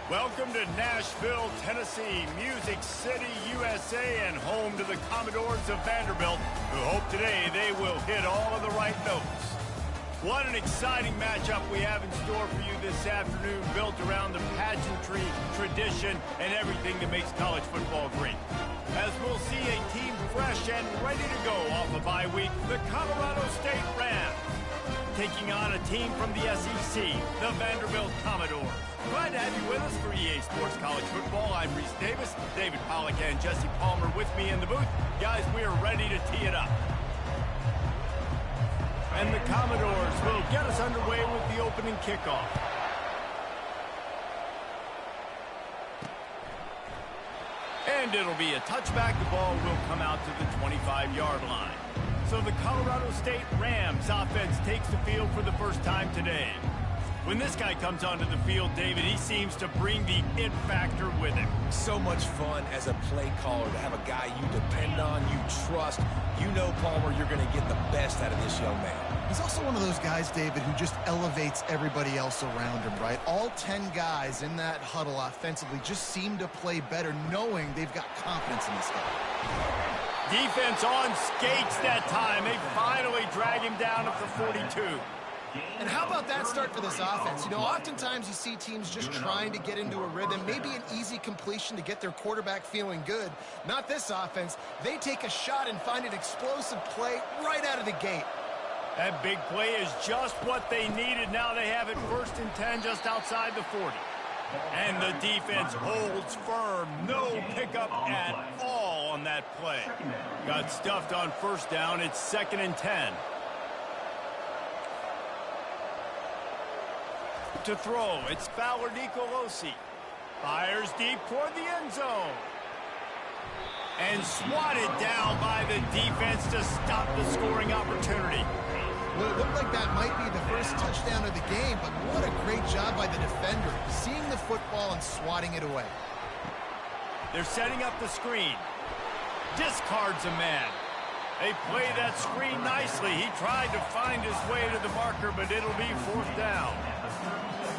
Welcome to Nashville, Tennessee, Music City, USA, and home to the Commodores of Vanderbilt, who hope today they will hit all of the right notes. What an exciting matchup we have in store for you this afternoon, built around the pageantry, tradition, and everything that makes college football great. As we'll see a team fresh and ready to go off a bye week, the Colorado State Rams, taking on a team from the SEC, the Vanderbilt Commodores. Glad to have you with us for EA Sports College Football. I'm Reese Davis, David Pollack and Jesse Palmer with me in the booth. Guys, we are ready to tee it up. And the Commodores will get us underway with the opening kickoff. And it'll be a touchback. The ball will come out to the 25-yard line. So the Colorado State Rams offense takes the field for the first time today. When this guy comes onto the field, David, he seems to bring the it factor with him. So much fun as a play caller to have a guy you depend on, you trust. You know, Palmer, you're going to get the best out of this young man. He's also one of those guys, David, who just elevates everybody else around him, right? All 10 guys in that huddle offensively just seem to play better knowing they've got confidence in this guy. Defense on skates that time. They finally drag him down at the 42. And how about that start for this offense? You know, oftentimes you see teams just trying to get into a rhythm, maybe an easy completion to get their quarterback feeling good. Not this offense. They take a shot and find an explosive play right out of the gate. That big play is just what they needed. Now they have it 1st and 10 just outside the 40. And the defense holds firm. No pickup at all on that play. Got stuffed on 1st down. It's 2nd and 10. To throw, it's Fowler Nicolosi. Fires deep toward the end zone. And swatted down by the defense to stop the scoring opportunity. Well, it looked like that might be the first touchdown of the game, but what a great job by the defender, seeing the football and swatting it away. They're setting up the screen. Discards a man. They play that screen nicely. He tried to find his way to the marker, but it'll be 4th down.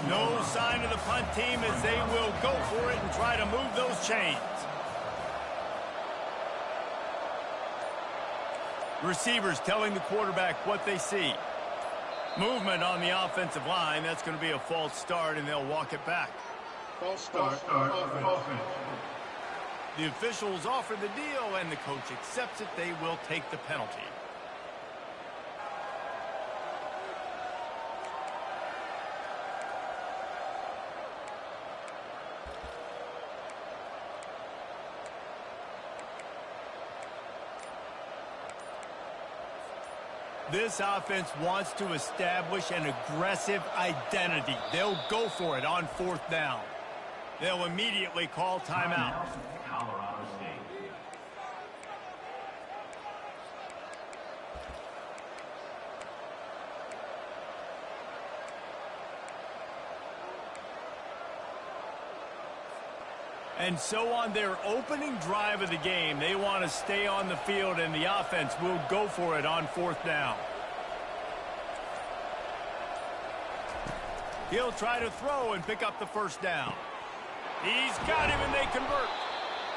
No sign of the punt team as they will go for it and try to move those chains. Receivers telling the quarterback what they see. Movement on the offensive line. That's going to be a false start, and they'll walk it back. False start. Offense. The officials offer the deal, and the coach accepts it. They will take the penalty. This offense wants to establish an aggressive identity. They'll go for it on 4th down. They'll immediately call timeout. Colorado State. And so on their opening drive of the game, they want to stay on the field, and the offense will go for it on 4th down. He'll try to throw and pick up the 1st down. He's got him, and they convert.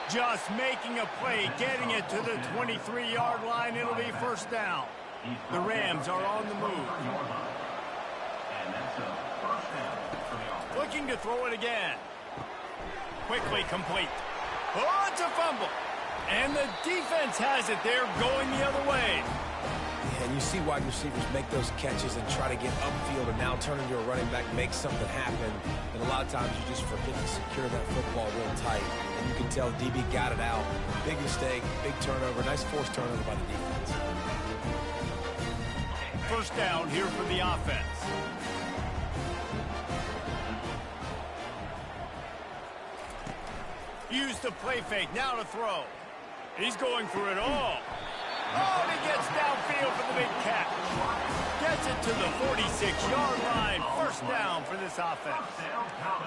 Just making a play, getting it to the 23-yard line. It'll be 1st down. The Rams are on the move. Looking to throw it again. Quickly complete. Oh, it's a fumble. And the defense has it. They're going the other way. Yeah, and you see wide receivers make those catches and try to get upfield and now turn into a running back, make something happen. And a lot of times you just forget to secure that football real tight. And you can tell DB got it out. Big mistake, big turnover, nice forced turnover by the defense. 1st down here for the offense. Use the play fake, now to throw. He's going for it all. Oh, and he gets downfield for the big catch. Gets it to the 46-yard line. 1st down for this offense.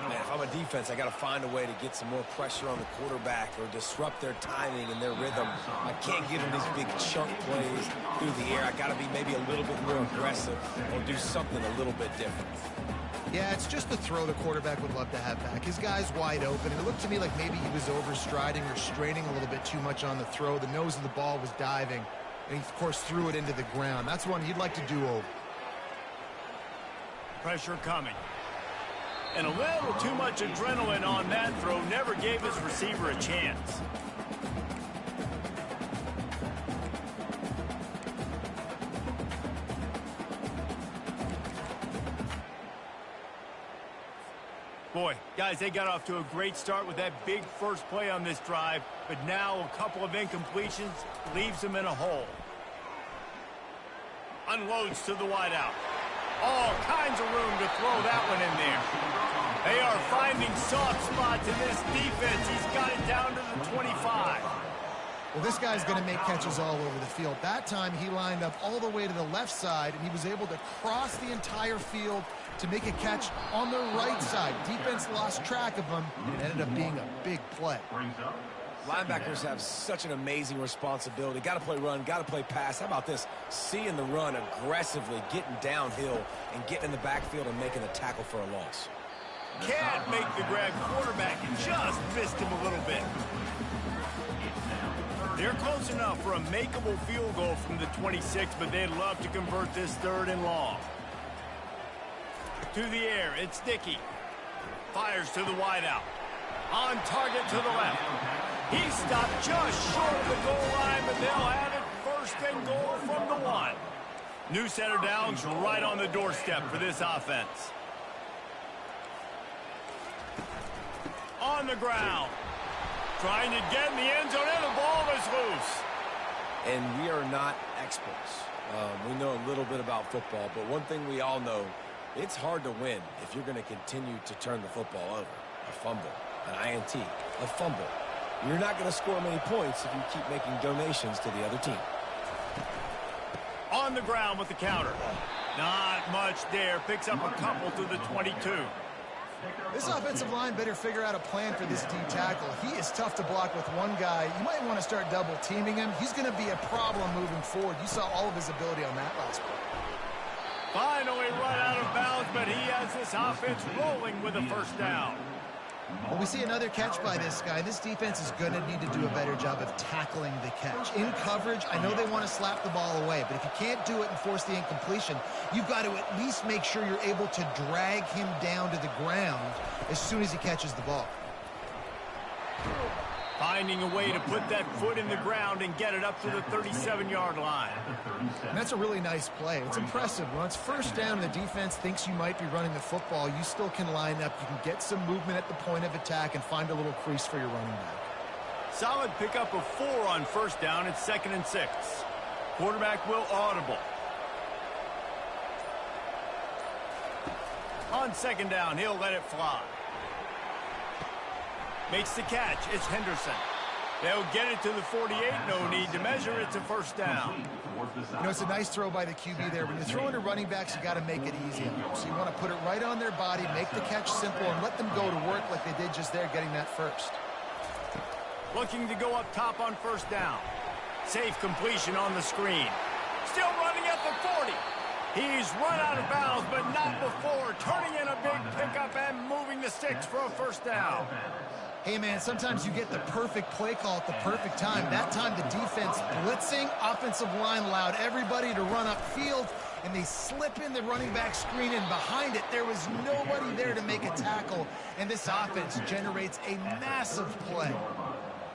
Man, if I'm a defense, I got to find a way to get some more pressure on the quarterback or disrupt their timing and their rhythm. I can't give them these big chunk plays through the air. I got to be maybe a little bit more aggressive or do something a little bit different. Yeah, it's just the throw the quarterback would love to have back. His guy's wide open, and it looked to me like maybe he was overstriding or straining a little bit too much on the throw. The nose of the ball was diving, and he, of course, threw it into the ground. That's one he'd like to do over. Pressure coming. And a little too much adrenaline on that throw never gave his receiver a chance. Boy, guys, they got off to a great start with that big first play on this drive, but now a couple of incompletions leaves them in a hole. Unloads to the wideout. All kinds of room to throw that one in there. They are finding soft spots in this defense. He's got it down to the 25. Well, this guy's going to make catches all over the field. That time, he lined up all the way to the left side, and he was able to cross the entire field to make a catch on the right side. Defense lost track of him, and it ended up being a big play. Linebackers have such an amazing responsibility. Got to play run, got to play pass. How about this? Seeing the run aggressively, getting downhill, and getting in the backfield and making the tackle for a loss. Can't make the grab. Quarterback just missed him a little bit. They're close enough for a makeable field goal from the 26, but they'd love to convert this 3rd and long. To the air, it's Dickey. Fires to the wideout. On target to the left. He stopped just short of the goal line, but they'll have it 1st and goal from the 1. New set of downs right on the doorstep for this offense. On the ground. Trying to get in the end zone, and the ball is loose. And we are not experts. We know a little bit about football, but one thing we all know, it's hard to win if you're going to continue to turn the football over. A fumble, an INT, a fumble. You're not going to score many points if you keep making donations to the other team. On the ground with the counter. Not much there. Picks up a couple to the 22. This offensive line better figure out a plan for this D tackle. He is tough to block with one guy. You might want to start double teaming him. He's going to be a problem moving forward. You saw all of his ability on that last play. Finally run out of bounds, but he has this offense rolling with a 1st down. Well, we see another catch by this guy. This defense is going to need to do a better job of tackling the catch. In coverage, I know they want to slap the ball away, but if you can't do it and force the incompletion, you've got to at least make sure you're able to drag him down to the ground as soon as he catches the ball. Finding a way to put that foot in the ground and get it up to the 37-yard line. And that's a really nice play. It's impressive. When it's 1st down and the defense thinks you might be running the football, you still can line up. You can get some movement at the point of attack and find a little crease for your running back. Solid pickup of 4 on 1st down. It's 2nd and 6. Quarterback will audible. On 2nd down, he'll let it fly. Makes the catch. It's Henderson. They'll get it to the 48. No need to measure. It's a 1st down. You know, it's a nice throw by the QB there. When you're throwing to running backs, you got to make it easy. So you want to put it right on their body, make the catch simple, and let them go to work like they did just there, getting that 1st. Looking to go up top on 1st down. Safe completion on the screen. Still running at the 40. He's run out of bounds, but not before. Turning in a big pickup and moving the sticks for a 1st down. Hey, man, sometimes you get the perfect play call at the perfect time. That time, the defense blitzing, offensive line allowed everybody to run upfield, and they slip in the running back screen, and behind it, there was nobody there to make a tackle, and this offense generates a massive play.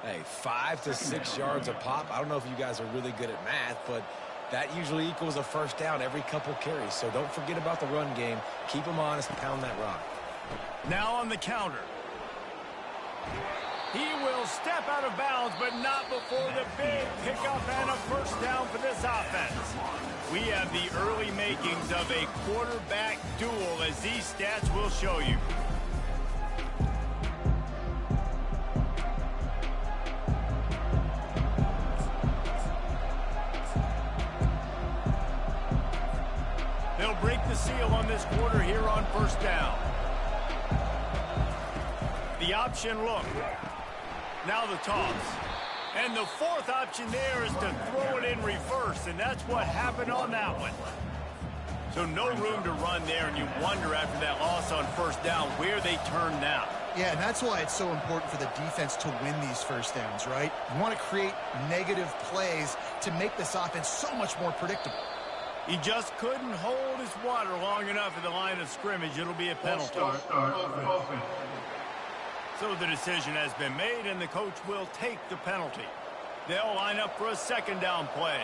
Hey, 5 to 6 yards a pop. I don't know if you guys are really good at math, but that usually equals a 1st down every couple carries. So don't forget about the run game. Keep them honest and pound that rock. Now on the counter. He will step out of bounds, but not before the big pickup and a 1st down for this offense. We have the early makings of a quarterback duel, as these stats will show you. They'll break the seal on this quarter here on 1st down. The option look. Now the toss. And the 4th option there is to throw it in reverse, and that's what happened on that one. So no room to run there, and you wonder after that loss on first down where they turn now. Yeah, and that's why it's so important for the defense to win these first downs, right? You want to create negative plays to make this offense so much more predictable. He just couldn't hold his water long enough at the line of scrimmage. It'll be a penalty. So the decision has been made, and the coach will take the penalty. They'll line up for a second down play.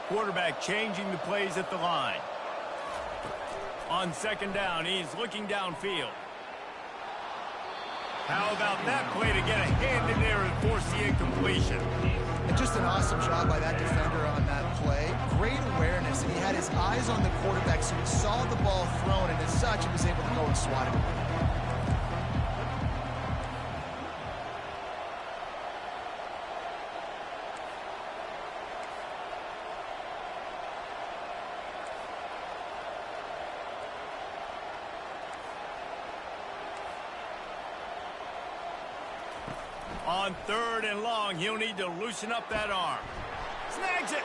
Quarterback changing the plays at the line. On second down, he's looking downfield. How about that play to get a hand in there and force the incompletion? And just an awesome job by that defender on that play. Great awareness, and he had his eyes on the quarterback, so he saw the ball thrown, and as such, he was able to go and swat it. On third and long, he'll need to loosen up that arm. Snags it,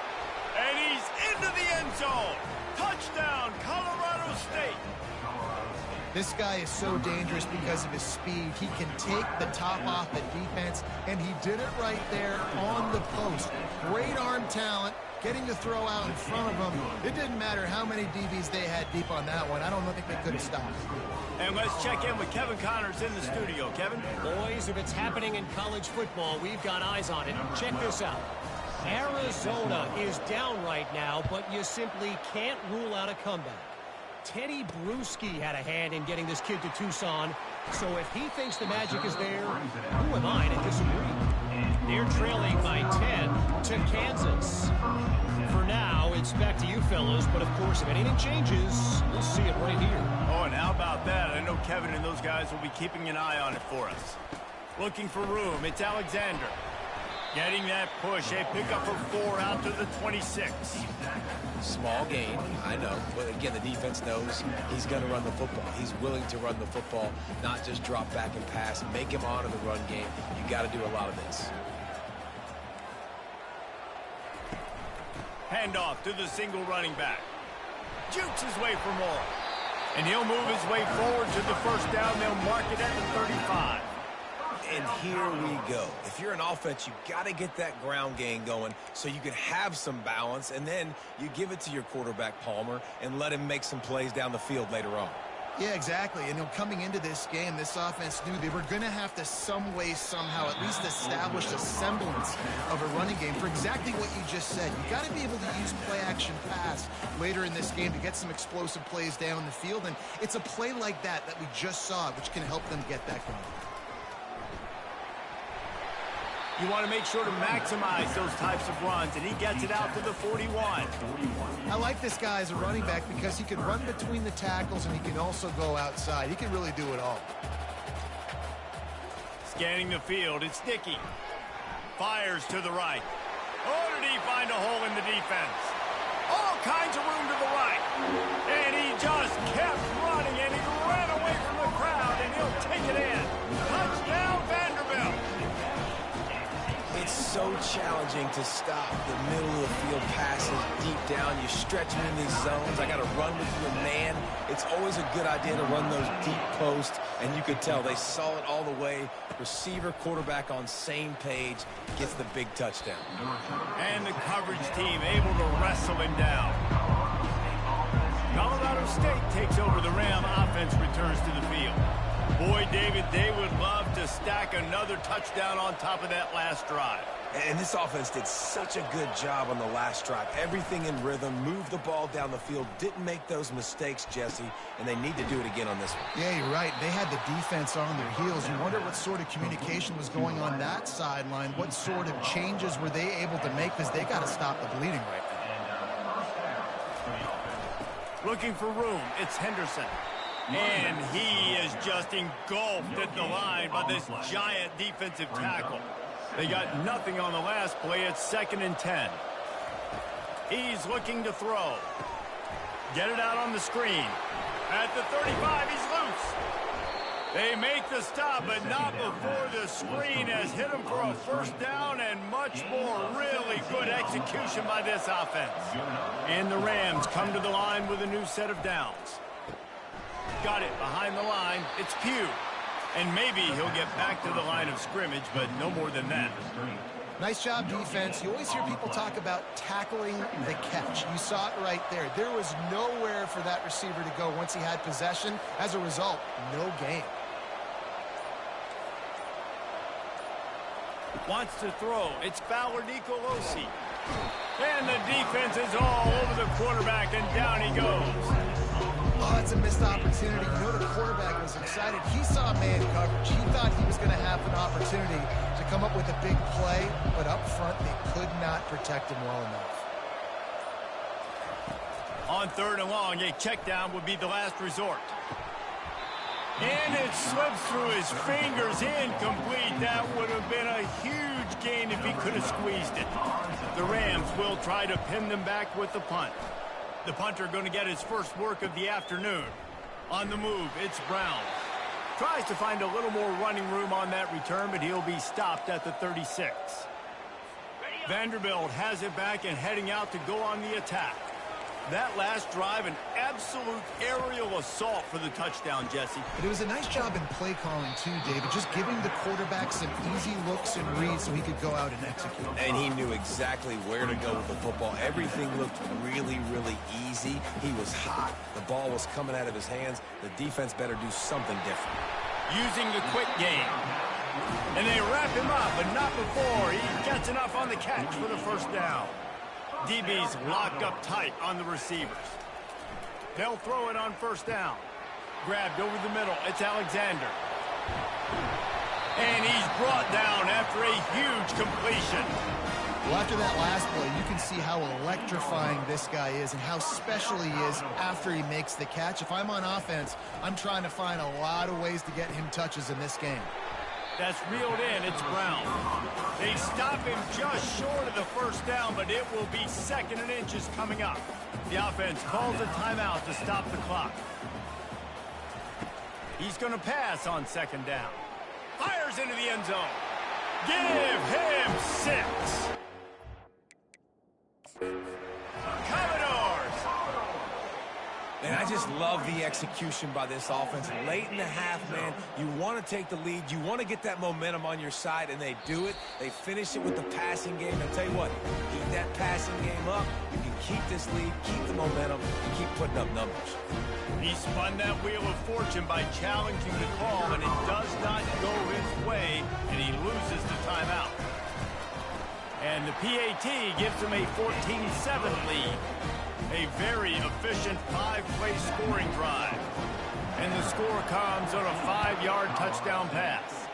and he's into the end zone. Touchdown, Colorado State. This guy is so dangerous because of his speed. He can take the top off the defense, and he did it right there on the post. Great arm talent, getting the throw out in front of him. It didn't matter how many DBs they had deep on that one. I don't think they could have stopped. And let's check in with Kevin Connors in the studio. Kevin? Boys, if it's happening in college football, we've got eyes on it. Check this out. Arizona is down right now, but you simply can't rule out a comeback. Teddy Bruschi had a hand in getting this kid to Tucson, so if he thinks the magic is there, who am I to disagree? They're trailing by 10 to Kansas. For now, it's back to you fellas, but of course, if anything changes, we'll see it right here. Oh, and how about that? I know Kevin and those guys will be keeping an eye on it for us. Looking for room, it's Alexander. Getting that push, a pickup for 4 out to the 26. Small gain, I know. But again, the defense knows he's going to run the football. He's willing to run the football, not just drop back and pass. Make him honor the run game. You got to do a lot of this. Handoff to the single running back. Jukes his way for more. And he'll move his way forward to the first down. They'll mark it at the 35. And here we go. If you're an offense, you got to get that ground game going so you can have some balance, and then you give it to your quarterback, Palmer, and let him make some plays down the field later on. Yeah, exactly. And coming into this game, this offense knew they were going to have to some way, somehow, at least establish a semblance of a running game for exactly what you just said. You got to be able to use play-action pass later in this game to get some explosive plays down the field, and it's a play like that we just saw, which can help them get that going. You want to make sure to maximize those types of runs, and he gets it out to the 41. I like this guy as a running back because he can run between the tackles and he can also go outside. He can really do it all. Scanning the field, it's Dickey. Fires to the right. Oh, did he find a hole in the defense? All kinds of room to the right. And he just kept running, and he ran away from the crowd, and he'll take it in. Touchdown, Vanderbilt. It's so challenging to stop the middle of the field passes deep down. You're stretching in these zones. I got to run with you, man. It's always a good idea to run those deep posts, and you could tell they saw it all the way. Receiver, quarterback on same page, gets the big touchdown. And the coverage team able to wrestle him down. Colorado State takes over the Ram. Offense returns to the field. Boy, David, they would love to stack another touchdown on top of that last drive. And this offense did such a good job on the last drive. Everything in rhythm, moved the ball down the field, didn't make those mistakes, Jesse, and they need to do it again on this one. Yeah, you're right. They had the defense on their heels. You wonder what sort of communication was going on that sideline. What sort of changes were they able to make, because they got to stop the bleeding right now. Looking for room, it's Henderson. And he is just engulfed at the line by this giant defensive tackle. They got nothing on the last play. It's 2nd and 10. He's looking to throw. Get it out on the screen. At the 35, he's loose. They make the stop, but not before the screen has hit them for a first down and much more. Really good execution by this offense. And the Rams come to the line with a new set of downs. Got it behind the line. It's Pugh. And maybe he'll get back to the line of scrimmage, but no more than that. Nice job, defense. You always hear people talk about tackling the catch. You saw it right there. There was nowhere for that receiver to go once he had possession. As a result, no gain. Wants to throw. It's Fowler Nicolosi. And the defense is all over the quarterback, and down he goes. Oh, that's a missed opportunity. You know the quarterback was excited. He saw man coverage. He thought he was going to have an opportunity to come up with a big play, but up front they could not protect him well enough. On 3rd and long, a check down would be the last resort. And it slips through his fingers, incomplete. That would have been a huge gain if he could have squeezed it. The Rams will try to pin them back with the punt. The punter going to get his first work of the afternoon. On the move, it's Brown. Tries to find a little more running room on that return, but he'll be stopped at the 36. Vanderbilt has it back and heading out to go on the attack. That last drive, an absolute aerial assault for the touchdown, Jesse. But it was a nice job in play calling too, David, just giving the quarterback some easy looks and reads so he could go out and execute. And he knew exactly where to go with the football. Everything looked really, really easy. He was hot. The ball was coming out of his hands. The defense better do something different. Using the quick game. And they wrap him up, but not before he gets enough on the catch for the first down. DB's locked up tight on the receivers. They'll throw it on first down. Grabbed over the middle. It's Alexander. And he's brought down after a huge completion. Well, after that last play, you can see how electrifying this guy is and how special he is after he makes the catch. If I'm on offense, I'm trying to find a lot of ways to get him touches in this game. That's reeled in. It's Brown. They stop him just short of the first down, but it will be 2nd and inches coming up. The offense calls a timeout to stop the clock. He's going to pass on 2nd down. Fires into the end zone. Give him 6. Commodores. And I just love the execution by this offense. Late in the half, man, you want to take the lead. You want to get that momentum on your side, and they do it. They finish it with the passing game. I'll tell you what, keep that passing game up. You can keep this lead, keep the momentum, and keep putting up numbers. He spun that wheel of fortune by challenging the call, and it does not go his way, and he loses the timeout. And the PAT gives him a 14-7 lead. A very efficient 5-play scoring drive. And the score comes on a 5-yard touchdown pass.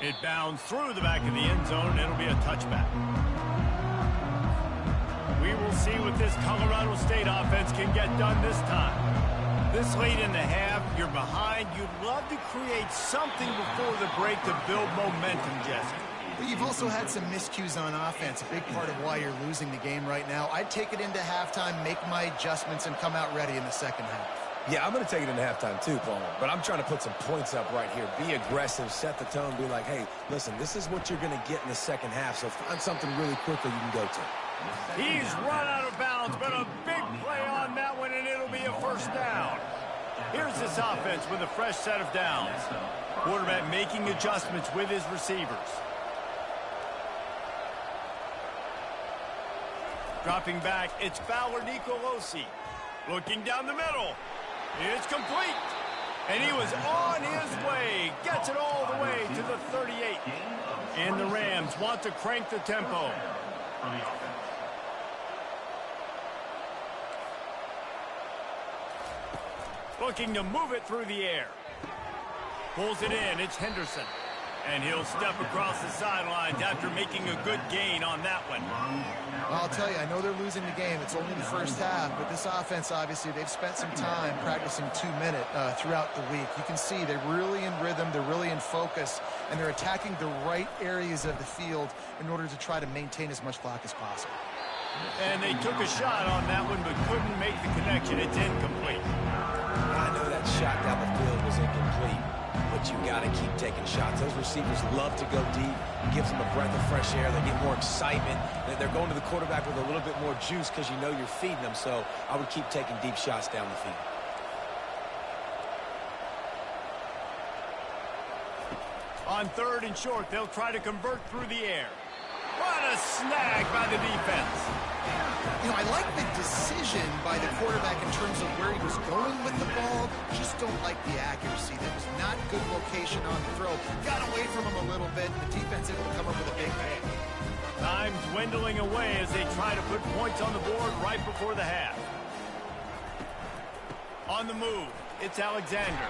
It bounds through the back of the end zone, and it'll be a touchback. We will see what this Colorado State offense can get done this time. This late in the half, you're behind. You'd love to create something before the break to build momentum, Jesse. But you've also had some miscues on offense, a big part of why you're losing the game right now. I'd take it into halftime, make my adjustments, and come out ready in the second half. Yeah, I'm going to take it into halftime too, Paul. But I'm trying to put some points up right here. Be aggressive, set the tone, be like, hey, listen, this is what you're going to get in the second half, so find something really quickly you can go to. He's run out of bounds, but a big play on that one, and it'll be a first down. Here's this offense with a fresh set of downs. Quarterback making adjustments with his receivers. Dropping back, it's Fowler Nicolosi. Looking down the middle. It's complete. And he was on his way. Gets it all the way to the 38. And the Rams want to crank the tempo. Looking to move it through the air. Pulls it in. It's Henderson. And he'll step across the sidelines after making a good gain on that one. Well, I'll tell you, I know they're losing the game. It's only the first half, but this offense, obviously, they've spent some time practicing 2-minute throughout the week. You can see they're really in rhythm, they're really in focus, and they're attacking the right areas of the field in order to try to maintain as much clock as possible. And they took a shot on that one, but couldn't make the connection. It's incomplete. I know that shot down the field was incomplete, but you got to keep taking shots. Those receivers love to go deep. It gives them a breath of fresh air. They get more excitement. They're going to the quarterback with a little bit more juice because you know you're feeding them. So I would keep taking deep shots down the field. On 3rd and short, they'll try to convert through the air. What a snag by the defense. You know, I like the decision by the quarterback in terms of where he was going with the ball. Just don't like the accuracy. That was not good location on the throw. Got away from him a little bit, and the defense able to come up with a big pick. Time dwindling away as they try to put points on the board right before the half. On the move, it's Alexander.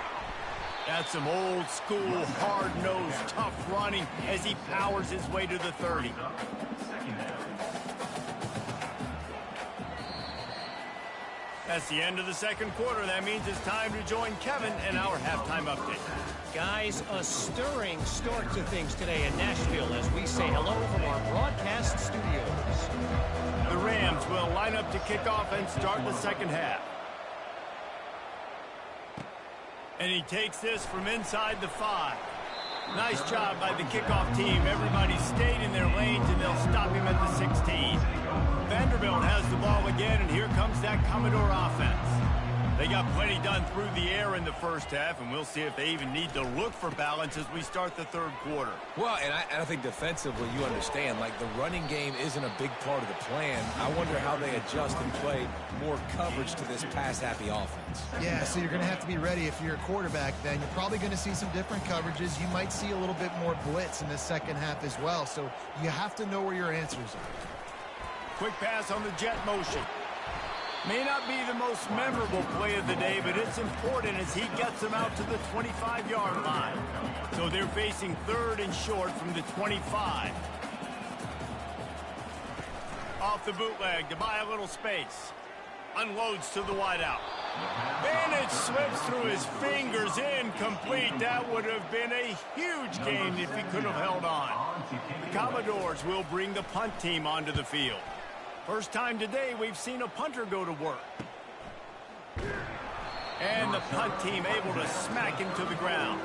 That's some old-school, hard-nosed, tough running as he powers his way to the 30. That's the end of the second quarter. That means it's time to join Kevin in our halftime update. Guys, a stirring start to things today in Nashville as we say hello from our broadcast studios. The Rams will line up to kick off and start the second half. And he takes this from inside the 5. Nice job by the kickoff team. Everybody stayed in their lanes, and they'll stop him at the 16. Vanderbilt has the ball again, and here comes that Commodore offense. They got plenty done through the air in the first half, and we'll see if they even need to look for balance as we start the third quarter. Well, and I think defensively, you understand, like the running game isn't a big part of the plan. I wonder how they adjust and play more coverage to this pass-happy offense. Yeah, so you're going to have to be ready if you're a quarterback then. You're probably going to see some different coverages. You might see a little bit more blitz in the second half as well, so you have to know where your answers are. Quick pass on the jet motion. May not be the most memorable play of the day, but it's important as he gets them out to the 25-yard line. So they're facing 3rd and short from the 25. Off the bootleg to buy a little space. Unloads to the wideout. Bandage slips through his fingers, incomplete. That would have been a huge gain if he could have held on. The Commodores will bring the punt team onto the field. First time today we've seen a punter go to work. And the punt team able to smack him to the ground.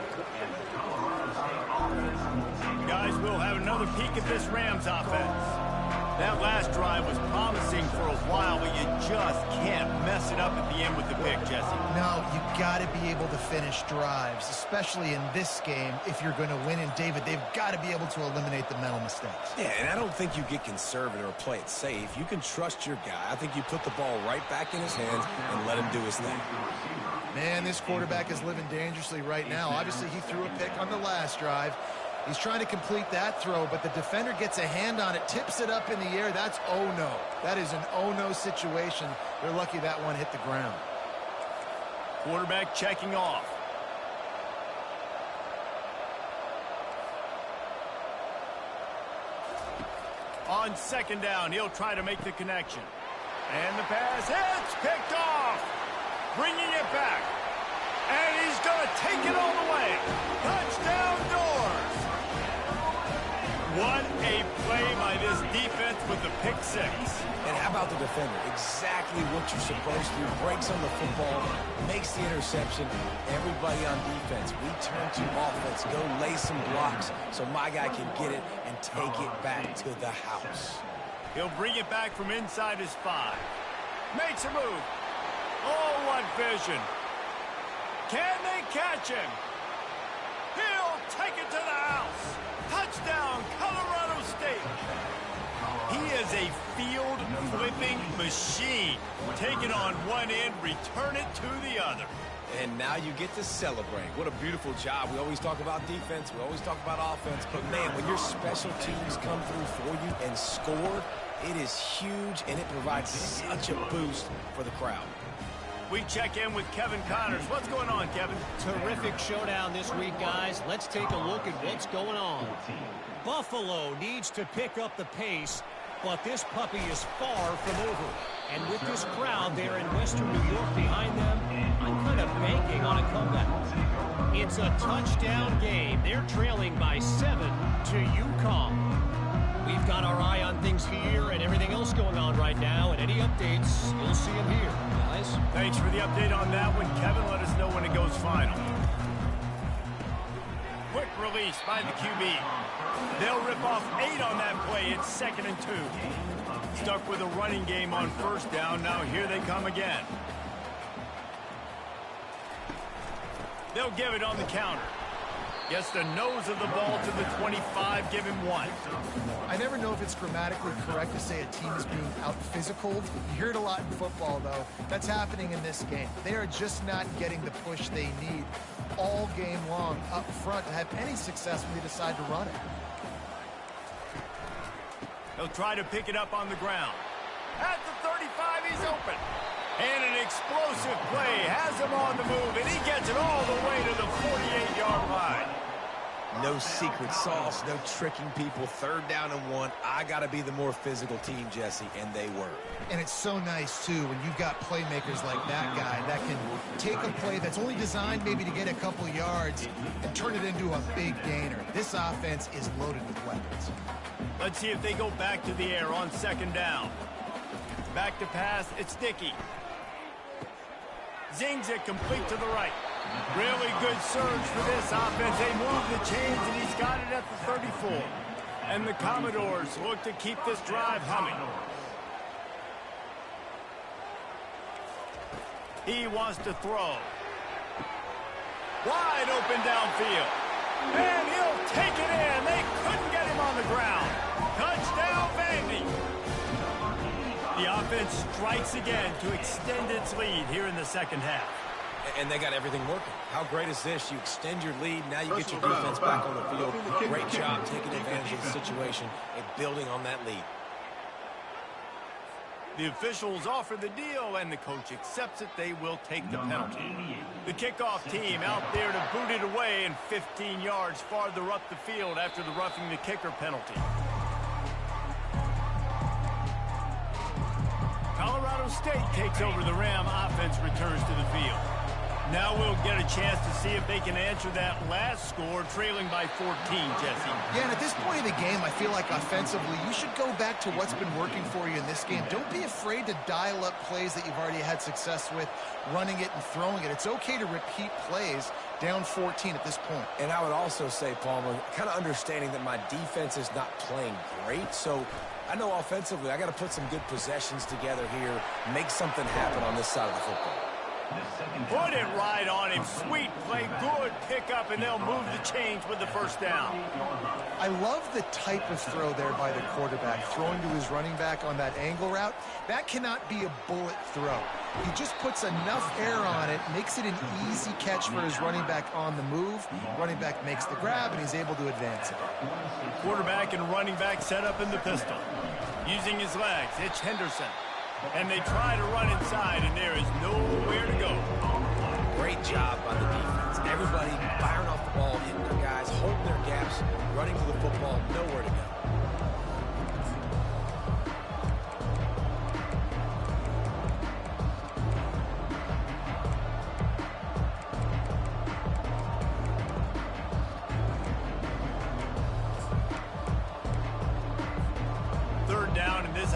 Guys, we'll have another peek at this Rams offense. That last drive was promising for a while, but you just can't mess it up at the end with the pick, Jesse. No, you got to be able to finish drives, especially in this game. If you're going to win, and David, they've got to be able to eliminate the mental mistakes. Yeah, and I don't think you get conservative or play it safe. You can trust your guy. I think you put the ball right back in his hands and let him do his thing. Man, this quarterback is living dangerously right now. Obviously, he threw a pick on the last drive. He's trying to complete that throw, but the defender gets a hand on it, tips it up in the air. That's oh-no. That is an oh-no situation. They're lucky that one hit the ground. Quarterback checking off. On second down, he'll try to make the connection. And the pass hits, picked off. Bringing it back. And he's going to take it all the way. Touchdown Doors. What a play by this defense with the pick 6. And how about the defender? Exactly what you're supposed to do. Breaks on the football, makes the interception. Everybody on defense, we turn to offense. Go lay some blocks so my guy can get it and take it back to the house. He'll bring it back from inside his 5. Makes a move. Oh, what vision. Can they catch him? He'll take it to the house. Touchdown, Colorado State. He is a field-flipping machine. Take it on one end, return it to the other. And now you get to celebrate. What a beautiful job. We always talk about defense. We always talk about offense. But, man, when your special teams come through for you and score, it is huge, and it provides such a boost for the crowd. We check in with Kevin Connors. What's going on, Kevin? Terrific showdown this week, guys. Let's take a look at what's going on. Buffalo needs to pick up the pace, but this puppy is far from over. And with this crowd there in Western New York behind them, I'm kind of banking on a comeback. It's a touchdown game. They're trailing by 7 to UConn. We've got our eye on things here and everything else going on right now, and any updates, you'll see them here, guys. Thanks for the update on that one, Kevin. Let us know when it goes final. Quick release by the QB. They'll rip off 8 on that play. It's 2nd and 2. Stuck with a running game on first down. Now here they come again. They'll give it on the counter. Gets the nose of the ball to the 25, give him 1. I never know if it's grammatically correct to say a team is being out-physicaled. You hear it a lot in football, though. That's happening in this game. They are just not getting the push they need all game long up front to have any success when they decide to run it. They'll try to pick it up on the ground. At the 35, he's open. And an explosive play has him on the move, and he gets it all the way to the 48-yard line. No secret sauce, no tricking people. 3rd down and 1. I got to be the more physical team, Jesse, and they were. And it's so nice, too, when you've got playmakers like that guy that can take a play that's only designed maybe to get a couple yards and turn it into a big gainer. This offense is loaded with weapons. Let's see if they go back to the air on 2nd down. Back to pass, it's Dickey. Zings it complete to the right. Really good surge for this offense. They move the chains, and he's got it at the 34. And the Commodores look to keep this drive humming. He wants to throw. Wide open downfield. And he'll take it in. They couldn't get him on the ground. Touchdown, Vandy. The offense strikes again to extend its lead here in the 2nd half. And they got everything working. How great is this? You extend your lead, now you get your defense back on the field. Great job taking advantage of the situation and building on that lead. The officials offer the deal, and the coach accepts it. They will take the penalty. The kickoff team out there to boot it away, and 15 yards farther up the field after the roughing the kicker penalty. Colorado State takes over. The Ram offense returns to the field. Now we'll get a chance to see if they can answer that last score, trailing by 14, Jesse. Yeah, and at this point of the game, I feel like offensively, you should go back to what's been working for you in this game. Don't be afraid to dial up plays that you've already had success with, running it and throwing it. It's okay to repeat plays down 14 at this point. And I would also say, Palmer, kind of understanding that my defense is not playing great, so I know offensively I got to put some good possessions together here, make something happen on this side of the football. Put it right on him. Sweet play, good pickup, and they'll move the chains with the 1st down. I love the type of throw there by the quarterback, throwing to his running back on that angle route. That cannot be a bullet throw. He just puts enough air on it, makes it an easy catch for his running back on the move. Running back makes the grab, and he's able to advance it. Quarterback and running back set up in the pistol. Using his legs, it's Henderson. And they try to run inside, and there is nowhere to go. Great job by the defense. Everybody firing off the ball, hitting their guys, holding their gaps, running to the football, nowhere to go.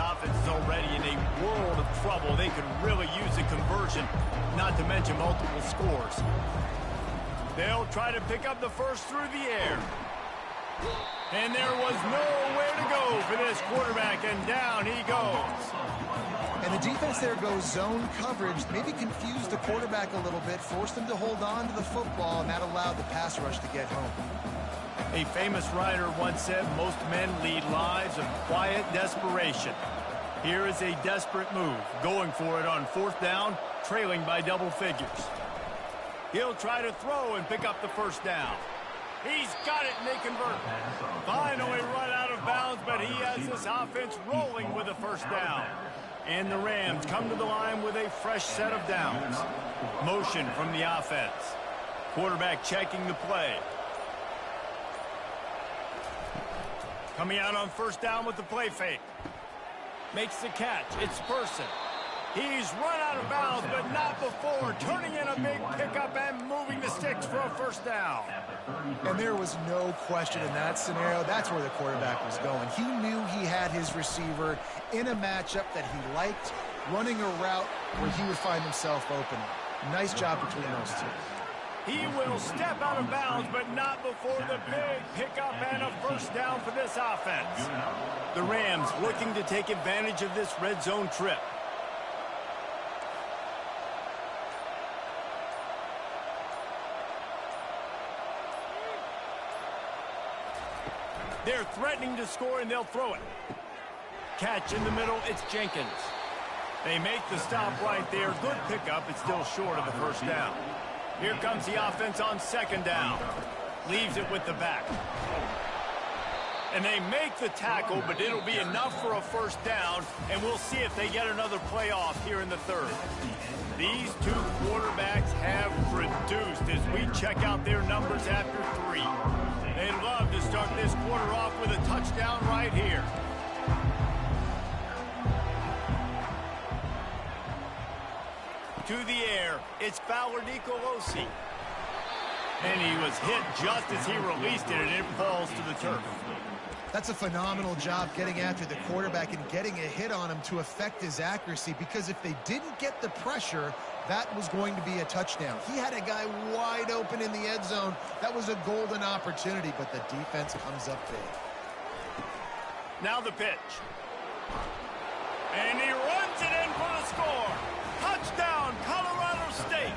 Offense is already in a world of trouble. They could really use a conversion, not to mention multiple scores. They'll try to pick up the first through the air. And there was nowhere to go for this quarterback, and down he goes. And the defense there goes zone coverage, maybe confused the quarterback a little bit, forced him to hold on to the football, and that allowed the pass rush to get home. A famous writer once said, most men lead lives of quiet desperation. Here is a desperate move, going for it on 4th down, trailing by double figures. He'll try to throw and pick up the 1st down. He's got it, and they convert. Finally run out of bounds, but he has this offense rolling with a 1st down. And the Rams come to the line with a fresh set of downs. Motion from the offense. Quarterback checking the play. Coming out on 1st down with the play fake. Makes the catch. It's Person. He's run out of bounds, but not before. Turning in a big pickup and moving the sticks for a 1st down. And there was no question in that scenario. That's where the quarterback was going. He knew he had his receiver in a matchup that he liked. running a route where he would find himself open. Nice job between those two. He will step out of bounds, but not before the big pickup and a first down for this offense. The Rams looking to take advantage of this red zone trip. They're threatening to score, and they'll throw it. Catch in the middle, it's Jenkins. They make the stop right there. Good pickup. It's still short of the first down. Here comes the offense on second down. Leaves it with the back. And they make the tackle, but it'll be enough for a first down, and we'll see if they get another play off here in the third. These two quarterbacks have produced as we check out their numbers after 3. They'd love to start this quarter off with a touchdown right here. To the air, it's Fowler Nicolosi. And he was hit just as he released it, and it falls to the turf. That's a phenomenal job getting after the quarterback and getting a hit on him to affect his accuracy, because if they didn't get the pressure, that was going to be a touchdown. He had a guy wide open in the end zone. That was a golden opportunity, but the defense comes up big. Now the pitch. And he runs it in for the score. Touchdown, Colorado State.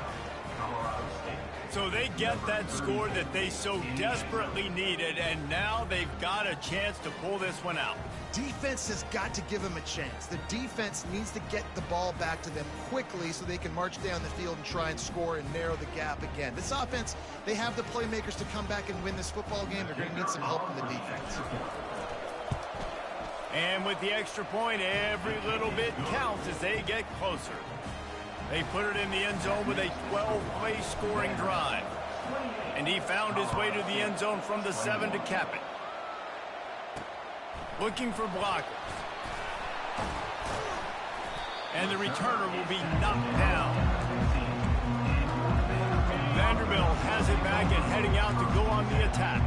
So they get that score that they so desperately needed, and now they've got a chance to pull this one out. Defense has got to give them a chance. The defense needs to get the ball back to them quickly so they can march down the field and try and score and narrow the gap again. This offense, they have the playmakers to come back and win this football game. They're going to need some help from the defense. And with the extra point, every little bit counts as they get closer. They put it in the end zone with a 12-play scoring drive. And he found his way to the end zone from the 7 to cap it. Looking for blockers. And the returner will be knocked down. Vanderbilt has it back and heading out to go on the attack.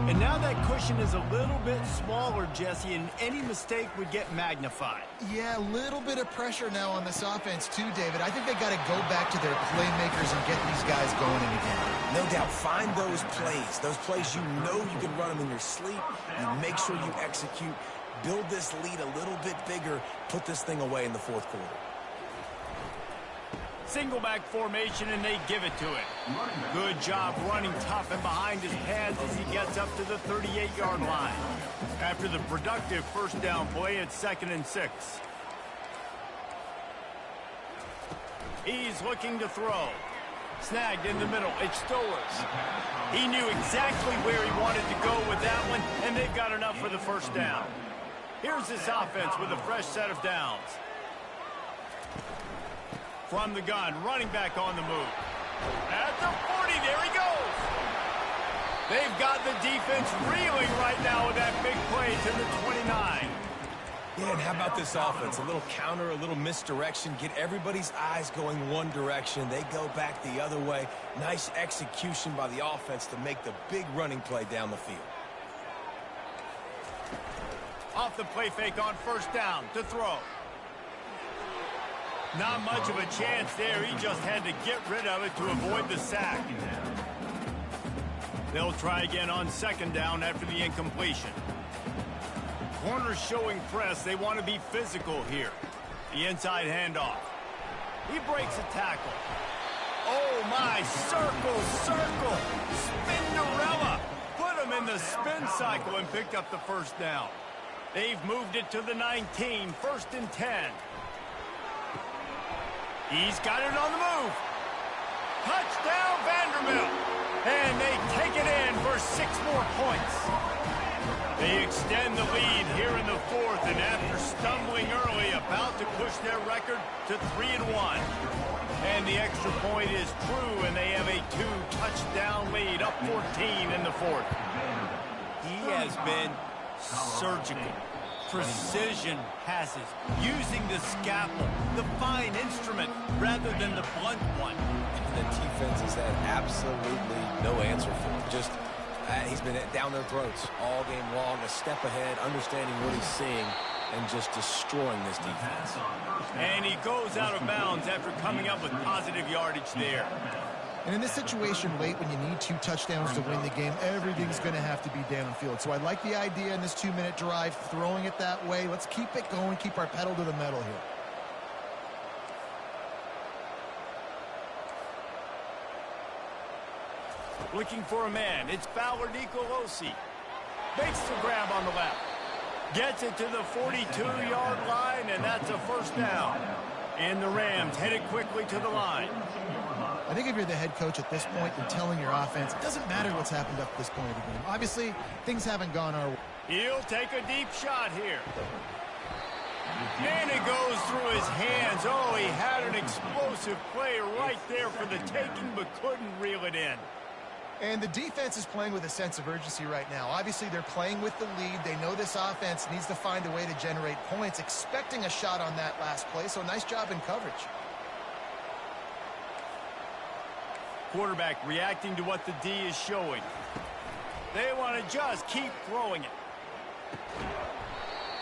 And now that cushion is a little bit smaller, Jesse, and any mistake would get magnified. Yeah, a little bit of pressure now on this offense too, David. I think they got to go back to their playmakers and get these guys going in again. No doubt, find those plays you know you can run them in your sleep. You make sure you execute, build this lead a little bit bigger, put this thing away in the fourth quarter. Single back formation, and they give it to it. Good job running tough and behind his pads as he gets up to the 38-yard line. After the productive first down play, it's 2nd and 6. He's looking to throw. Snagged in the middle, it's Stowers. He knew exactly where he wanted to go with that one, and they've got enough for the first down. Here's this offense with a fresh set of downs. From the gun, running back on the move. At the 40, there he goes. They've got the defense reeling right now with that big play to the 29. Yeah, and how about this offense? A little counter, a little misdirection, get everybody's eyes going one direction. They go back the other way. Nice execution by the offense to make the big running play down the field. Off the play fake on first down to throw. Not much of a chance there. He just had to get rid of it to avoid the sack. They'll try again on second down after the incompletion. Corners showing press. They want to be physical here. The inside handoff. He breaks a tackle. Oh, my. Circle, circle. Spinderella. Put him in the spin cycle and picked up the first down. They've moved it to the 19. 1st and 10. He's got it on the move. Touchdown, Vanderbilt. And they take it in for 6 more points. They extend the lead here in the 4th, and after stumbling early, about to push their record to 3-1. And the extra point is true, and they have a 2-touchdown lead, up 14 in the 4th. He has been surgical. Precision passes, using the scalpel, the fine instrument, rather than the blunt one. The defense has had absolutely no answer for him. Just, he's been down their throats all game long, a step ahead, understanding what he's seeing. and just destroying this defense. And he goes out of bounds after coming up with positive yardage there. And in this situation late when you need 2 touchdowns to win the game, everything's going to have to be downfield. So I like the idea in this 2-minute drive, throwing it that way. Let's keep it going, keep our pedal to the metal here. Looking for a man. It's Fowler Nicolosi. Makes the grab on the left. Gets it to the 42-yard line, and that's a first down. And the Rams headed quickly to the line. I think if you're the head coach at this point, you're telling your offense, it doesn't matter what's happened up to this point of the game. Obviously, things haven't gone our way. He'll take a deep shot here. And it goes through his hands. Oh, he had an explosive play right there for the taking, but couldn't reel it in. And the defense is playing with a sense of urgency right now. Obviously, they're playing with the lead. They know this offense needs to find a way to generate points, expecting a shot on that last play. So nice job in coverage. Quarterback reacting to what the D is showing. They want to just keep throwing it.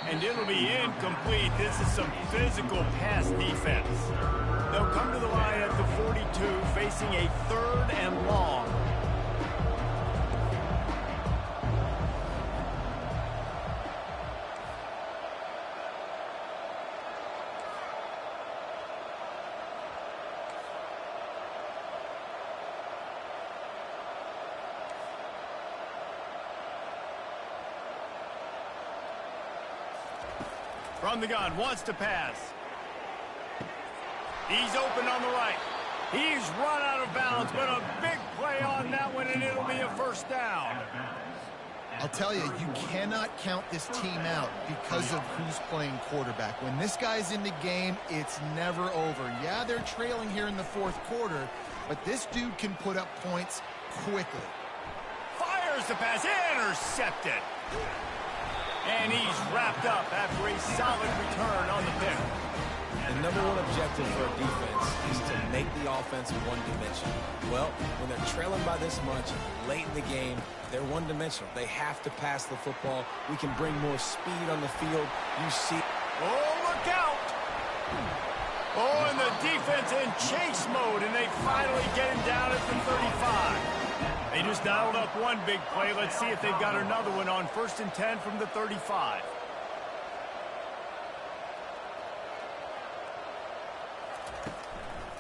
And it'll be incomplete. This is some physical pass defense. They'll come to the line at the 42, facing a 3rd and long. From the gun, wants to pass. He's open on the right. He's run out of bounds, but a big play on that one, and it'll be a first down. I'll tell you, you cannot count this team out because of who's playing quarterback. When this guy's in the game, it's never over. Yeah, they're trailing here in the 4th quarter, but this dude can put up points quickly. Fires the pass, intercepted. And he's wrapped up after a solid return on the pick. The number one objective for a defense is to make the offense one-dimensional. Well, when they're trailing by this much late in the game, they're one-dimensional. They have to pass the football. We can bring more speed on the field. You see... Oh, look out! Oh, and the defense in chase mode, and they finally get him down at the 35. They just dialed up one big play. Let's see if they've got another one on 1st and 10 from the 35.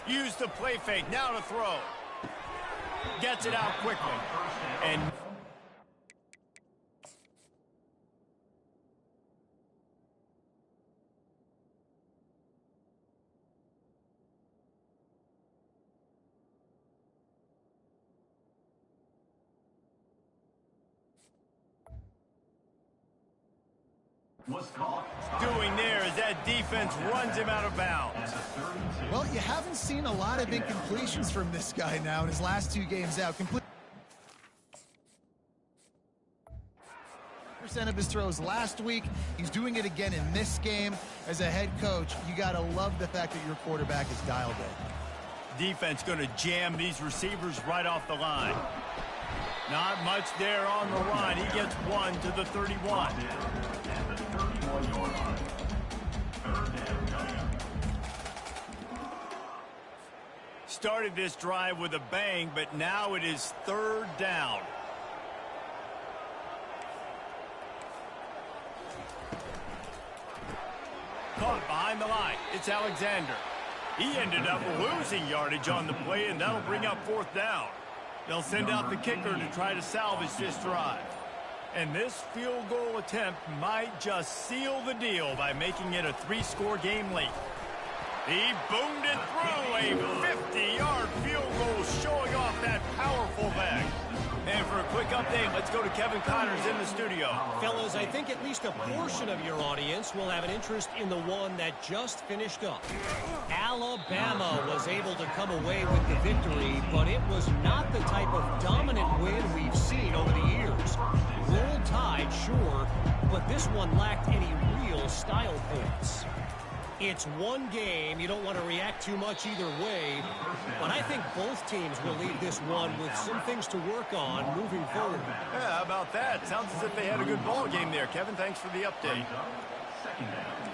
Use the play fake. Now to throw. Gets it out quickly. And... doing there is that defense runs him out of bounds. Well, you haven't seen a lot of incompletions from this guy now in his last 2 games out. Percent of his throws last week. He's doing it again in this game. As a head coach, you got to love the fact that your quarterback is dialed in. Defense going to jam these receivers right off the line. Not much there on the line. He gets 1 to the 31. Started this drive with a bang, but now it is 3rd down. Caught behind the line. It's Alexander. He ended up losing yardage on the play, and that'll bring up 4th down. They'll send out the kicker to try to salvage this drive. And this field goal attempt might just seal the deal by making it a 3-score game late. He boomed it through a 50-yard field goal, showing off that powerful leg. And for a quick update, let's go to Kevin Connors in the studio. Fellas, I think at least a portion of your audience will have an interest in the one that just finished up. Alabama was able to come away with the victory, but it was not the type of dominant win we've seen over the years. Roll Tide, sure, but this one lacked any real style points. It's one game. You don't want to react too much either way. But I think both teams will leave this one with some things to work on moving forward. Yeah, how about that? Sounds as if they had a good ball game there. Kevin, thanks for the update. second down.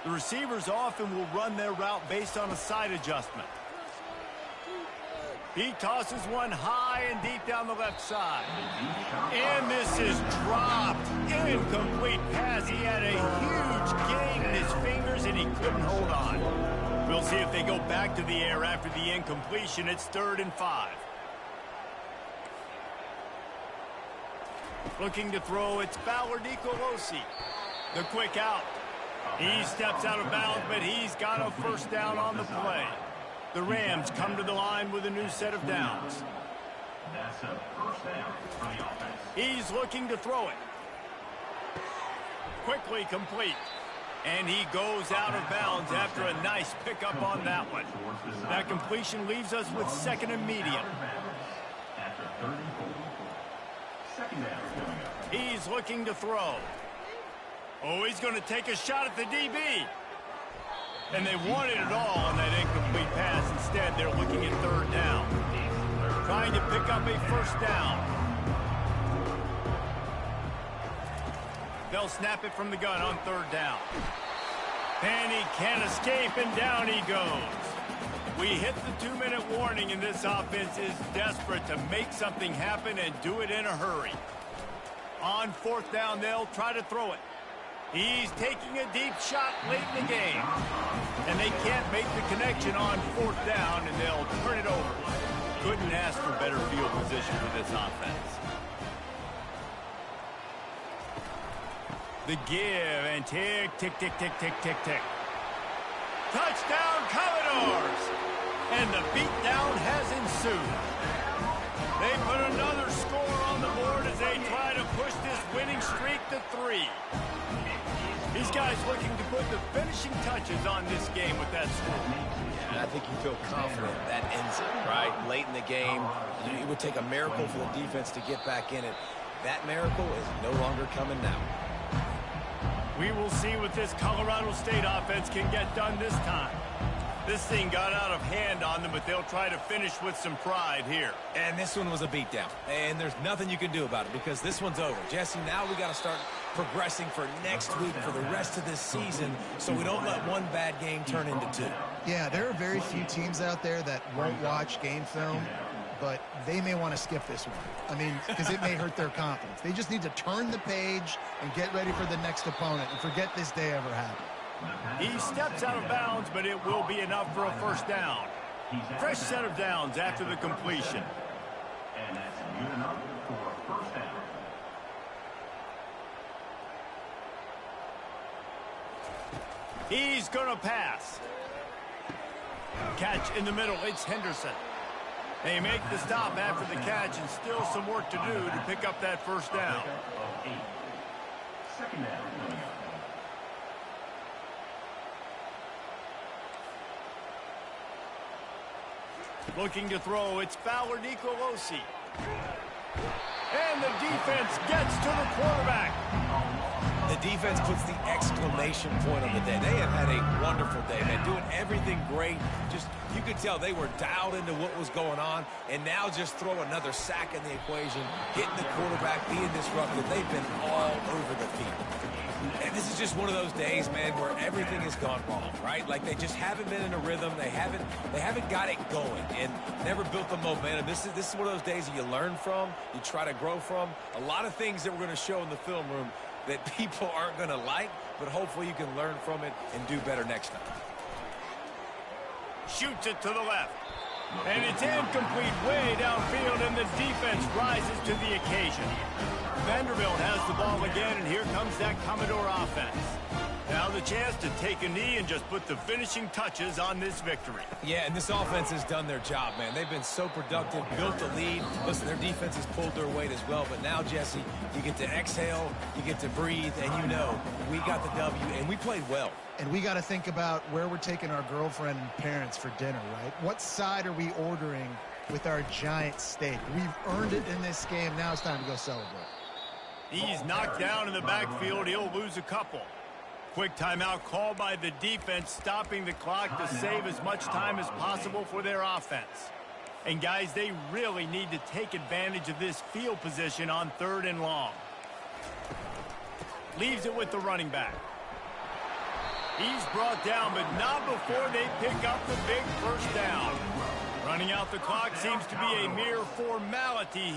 The receivers often will run their route based on a side adjustment. He tosses one high and deep down the left side. And this is dropped. Incomplete pass. He had a huge gain in his fingers and he couldn't hold on. We'll see if they go back to the air after the incompletion. It's 3rd and 5. Looking to throw, it's Fowler Nicolosi. The quick out. He steps out of bounds, but he's got a first down on the play. The Rams come to the line with a new set of downs. That's a first down for the offense. He's looking to throw it. Quickly complete. And he goes out of bounds after a nice pickup on that one. That completion leaves us with 2nd and medium. After 34. Second down coming up. He's looking to throw. Oh, he's going to take a shot at the DB. And they wanted it all on that incomplete pass. Instead, they're looking at 3rd down. Trying to pick up a first down. They'll snap it from the gun on 3rd down. And he can't escape, and down he goes. We hit the 2-minute warning, and this offense is desperate to make something happen and do it in a hurry. On 4th down, they'll try to throw it. He's taking a deep shot late in the game. And they can't make the connection on 4th down, and they'll turn it over. Couldn't ask for better field position for this offense. The give, and tick, tick, tick, tick, tick, tick, tick. Touchdown, Commodores! And the beatdown has ensued. They put another score on the board as they try to push this winning streak to 3. These guys looking to put the finishing touches on this game with that score. And I think you feel confident that ends it, right? Late in the game, it would take a miracle for the defense to get back in it. That miracle is no longer coming now. We will see what this Colorado State offense can get done this time. This thing got out of hand on them, but they'll try to finish with some pride here. And this one was a beatdown. And there's nothing you can do about it because this one's over. Jesse, now we got to start progressing for next week, for the rest of this season, so we don't let one bad game turn into 2. Yeah, there are very few teams out there that won't watch game film, but they may want to skip this one. I mean, because it may hurt their confidence. They just need to turn the page and get ready for the next opponent and forget this day ever happened. He steps out of bounds, but it will be enough for a first down. Fresh set of downs after the completion. And that's good enough for a first down. He's going to pass. Catch in the middle. It's Henderson. They make the stop after the catch, and still some work to do to pick up that first down. Second down coming up. Looking to throw, it's Fowler Nicolosi. And the defense gets to the quarterback. The defense puts the exclamation point on the day. They have had a wonderful day, man, doing everything great. Just, you could tell they were dialed into what was going on, and now just throw another sack in the equation, hitting the quarterback, being disruptive. They've been all over the field. And this is just one of those days, man, where everything has gone wrong, right? Like they just haven't been in a rhythm. They haven't got it going and never built the momentum. This is one of those days that you learn from, you try to grow from. A lot of things that we're going to show in the film room that people aren't going to like, but hopefully you can learn from it and do better next time. Shoots it to the left. And it's incomplete way downfield, and the defense rises to the occasion. Vanderbilt has the ball again, and here comes that Commodore offense. Now the chance to take a knee and just put the finishing touches on this victory. Yeah, and this offense has done their job, man. They've been so productive, built the lead. Listen, their defense has pulled their weight as well. But now, Jesse, you get to exhale, you get to breathe, and you know we got the W, and we played well. And we got to think about where we're taking our girlfriend and parents for dinner, right? What side are we ordering with our giant steak? We've earned it in this game. Now it's time to go celebrate. He's knocked down in the backfield. He'll lose a couple. Quick timeout called by the defense, stopping the clock to save as much time as possible for their offense. And guys, they really need to take advantage of this field position on 3rd and long. Leaves it with the running back. He's brought down, but not before they pick up the big first down. Running out the clock seems to be a mere formality